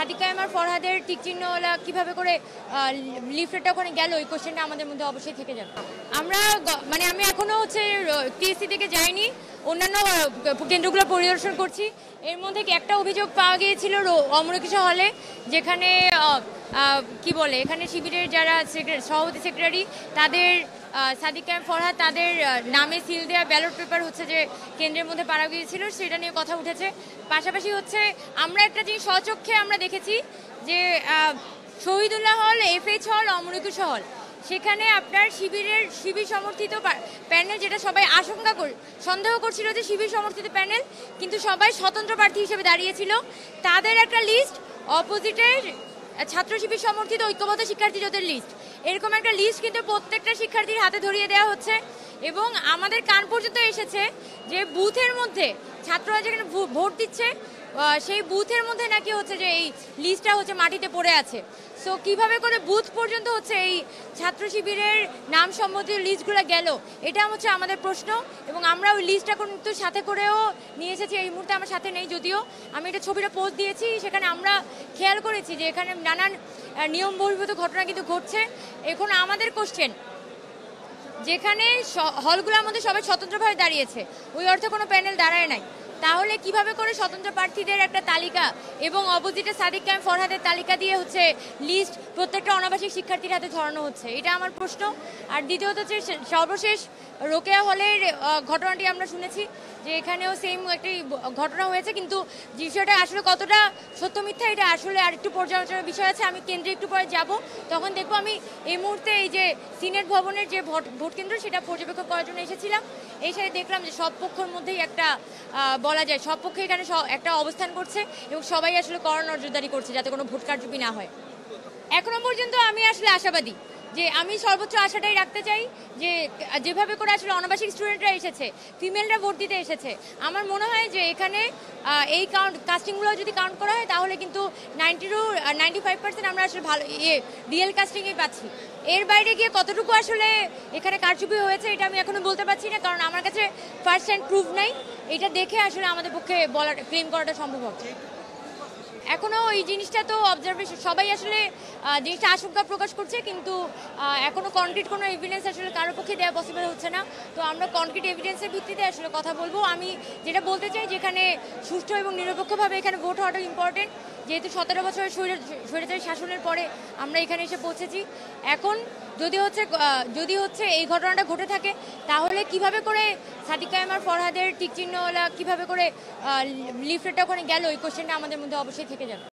সাদিক কায়েম আর ফরহাদের টিকচিহ্নওয়ালা কিভাবে করে লিফলেটটা ওখানে গেল, এই কোশ্চেনটা আমাদের মধ্যে অবশ্যই থেকে যাবে। আমরা আমি এখনো টিএসসি থেকে যাইনি, অন্যান্য কেন্দ্রগুলো পরিদর্শন করছি। এর মধ্যে একটা অভিযোগ পাওয়া গিয়েছিল অমরকিশোর হলে, যেখানে এখানে শিবিরের যারা সভাপতি সেক্রেটারি তাদের সাদিক কায়েম ফরহাদ তাদের নামে সিল দেওয়া ব্যালট পেপার যে কেন্দ্রের মধ্যে পাড়া গিয়েছিল, সেটা নিয়ে কথা উঠেছে। পাশাপাশি আমরা একটা জিনিস স্বচক্ষে আমরা দেখেছি যে শহীদুল্লাহ হল, FH হল, অমরকিশোর হল, সেখানে আপনার শিবির সমর্থিত প্যানেল, যেটা সবাই সন্দেহ করছিল যে শিবির সমর্থিত প্যানেল, কিন্তু সবাই স্বতন্ত্র প্রার্থী হিসেবে দাঁড়িয়েছিল। তাদের একটা লিস্ট, অপোজিটের ছাত্র শিবির সমর্থিত ঐক্যবদ্ধ শিক্ষার্থী জোটের লিস্ট, এরকম একটা লিস্ট কিন্তু প্রত্যেকটা শিক্ষার্থীর হাতে ধরিয়ে দেওয়া হচ্ছে। এবং আমাদের কান পর্যন্ত এসেছে যে বুথের মধ্যে ছাত্ররা যেখানে ভোট দিচ্ছে সেই বুথের মধ্যে নাকি যে এই লিস্টটা মাটিতে পড়ে আছে। সো কিভাবে করে বুথ পর্যন্ত এই ছাত্র শিবিরের নাম সম্বন্ধিত লিস্টগুলো গেল, এটা আমাদের প্রশ্ন। এবং আমরা ওই লিস্টটা কিন্তু সাথে করেও নিয়ে এসেছি। এই মুহূর্তে আমার সাথে নেই, যদিও আমি এটা ছবিটা পোস্ট দিয়েছি। সেখানে আমরা খেয়াল করেছি যে এখানে নানান নিয়ম বহির্ভূত ঘটনা কিন্তু ঘটছে। এখন আমাদের কোশ্চেন, যেখানে হলগুলোর মধ্যে সবাই স্বতন্ত্রভাবে দাঁড়িয়েছে, ওই অর্থে কোনো প্যানেল দাঁড়ায় নাই, তাহলে কিভাবে করে স্বতন্ত্র প্রার্থীদের একটা তালিকা এবং অপোজিটে সাদিক কায়েম ফরহাদের তালিকা দিয়ে লিস্ট প্রত্যেকটা অনাবাসিক শিক্ষার্থীর হাতে ধরানো হচ্ছে? এটা আমার প্রশ্ন। আর দ্বিতীয়ত সর্বশেষ রোকেয়া হলের ঘটনাটি আমরা শুনেছি যে এখানেও সেম একটি ঘটনা হয়েছে, কিন্তু বিষয়টা আসলে কতটা সত্য মিথ্যা এটা আসলে আরেকটু পর্যালোচনার বিষয় আছে। আমি কেন্দ্রে একটু পরে যাব, তখন দেখবো। আমি এই মুহূর্তে এই যে সিনেট ভবনের যে ভোট কেন্দ্র, সেটা পর্যবেক্ষণ করার জন্য এসেছিলাম। এই সাথে দেখলাম যে সব পক্ষের মধ্যেই একটা বলা যায় সব পক্ষে এখানে একটা অবস্থান করছে এবং সবাই কড়া নজরদারি করছে যাতে কোনো ভোট কারচুপি না হয়। এখনো পর্যন্ত আমি আশাবাদী যে আমি সর্বোচ্চ আশাটাই রাখতে চাই যে যেভাবে করে অনাবাসিক স্টুডেন্টরা এসেছে, ফিমেলরা ভোট দিতে এসেছে, আমার মনে হয় যে এখানে এই কাস্টিংগুলো যদি কাউন্ট করা হয় তাহলে কিন্তু 90 to 95% আমরা ভালো রিয়েল কাস্টিংই পাচ্ছি। এর বাইরে গিয়ে কতটুকু এখানে কারচুপি হয়েছে এটা আমি এখনো বলতে পারছি না, কারণ আমার কাছে ফার্স্ট হ্যান্ড প্রুফ নাই। এটা দেখে আমাদের পক্ষে ক্লেম করাটা সম্ভব হচ্ছে। এখনো এই জিনিসটা তো অবজারভেশন, সবাই জিনিসটা আশঙ্কা প্রকাশ করছে, কিন্তু এখনো কনক্রিট কোনো এভিডেন্স কারোর পক্ষে দেওয়া পসিবল হচ্ছে না। তো আমরা কনক্রিট এভিডেন্সের ভিত্তিতে কথা বলবো। আমি যেটা বলতে চাই, যেখানে সুষ্ঠু এবং নিরপেক্ষভাবে এখানে ভোট হওয়াটা ইম্পর্টেন্ট, যেহেতু 17 বছরের স্বৈরাচারী শাসনের পরে আমরা এখানে এসে পৌঁছেছি। এখন যদি এই ঘটনাটা ঘটে থাকে, তাহলে কিভাবে করে সাদিক কায়েম আর ফরহাদের টিকচিহ্নওয়ালা কিভাবে করে লিফলেটটা ওখানে গেল, এই কোশ্চেনটা আমাদের মধ্যে অবশ্যই থেকে যাবে।